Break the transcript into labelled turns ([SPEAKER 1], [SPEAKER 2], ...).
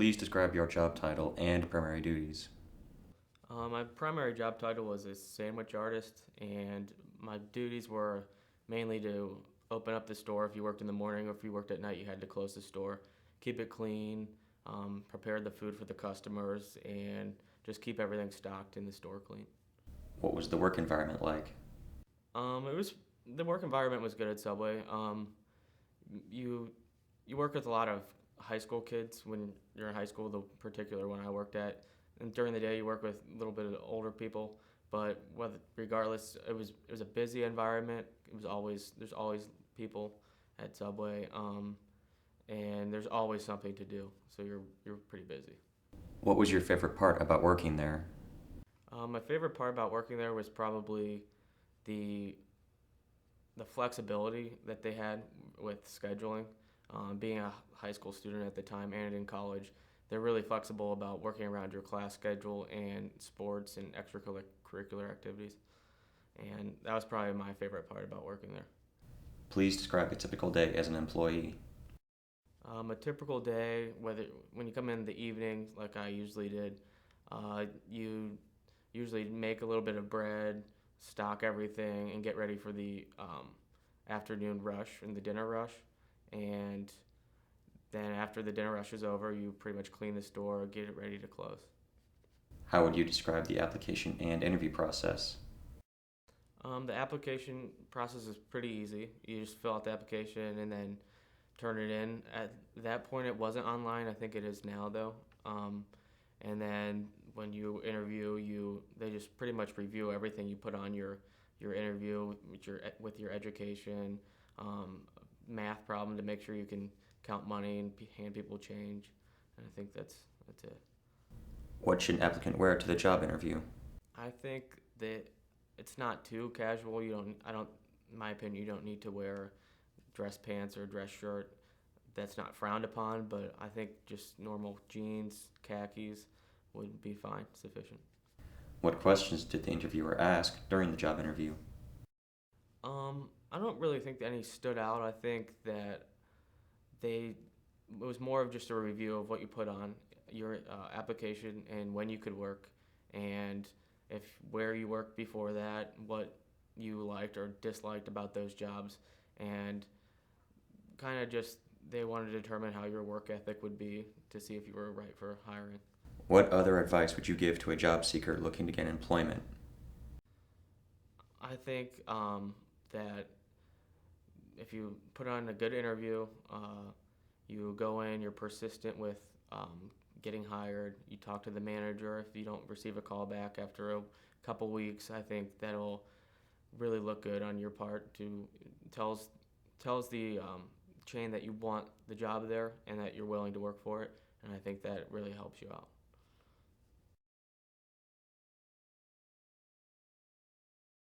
[SPEAKER 1] Please describe your job title and primary duties.
[SPEAKER 2] My primary job title was a sandwich artist, and my duties were mainly to open up the store if you worked in the morning, or if you worked at night, you had to close the store, keep it clean, prepare the food for the customers, and just keep everything stocked in the store clean.
[SPEAKER 1] What was the work environment like?
[SPEAKER 2] It was the work environment was good at Subway. You you work with a lot of high school kids when you're in high school, the particular one I worked at. And during the day, you work with a little bit of older people. But regardless, it was a busy environment. There's always people at Subway, and there's always something to do. So you're pretty busy.
[SPEAKER 1] What was your favorite part about working there?
[SPEAKER 2] My favorite part about working there was probably the the flexibility that they had with scheduling. Being a high school student at the time and in college, they're really flexible about working around your class schedule and sports and extracurricular activities. And that was probably my favorite part about working there.
[SPEAKER 1] Please describe a typical day as an employee.
[SPEAKER 2] A typical day, whether when you come in the evening, like I usually did, you usually make a little bit of bread, stock everything, and get ready for the afternoon rush and the dinner rush. And then after the dinner rush is over, you pretty much clean the store, get it ready to close.
[SPEAKER 1] How would you describe the application and interview process?
[SPEAKER 2] The application process is pretty easy. You just fill out the application and then turn it in. At that point, it wasn't online. I think it is now, though. And then when you interview, they just pretty much review everything you put on your interview with your education, math problem to make sure you can count money and hand people change. And I think that's it.
[SPEAKER 1] What should an applicant wear to the job interview?
[SPEAKER 2] I think that it's not too casual. You don't. I don't. In my opinion, you don't need to wear dress pants or dress shirt. That's not frowned upon. But I think just normal jeans, khakis would be fine, sufficient.
[SPEAKER 1] What questions did the interviewer ask during the job interview?
[SPEAKER 2] I don't really think any stood out. I think that they it was more of just a review of what you put on your application and when you could work, and if where you worked before that, what you liked or disliked about those jobs, and kind of just they wanted to determine how your work ethic would be to see if you were right for hiring.
[SPEAKER 1] What other advice would you give to a job seeker looking to get employment?
[SPEAKER 2] I think that if you put on a good interview, you go in, you're persistent with getting hired, you talk to the manager. If you don't receive a call back after a couple weeks, I think that'll really look good on your part. Tells the chain that you want the job there and that you're willing to work for it, and I think that really helps you out.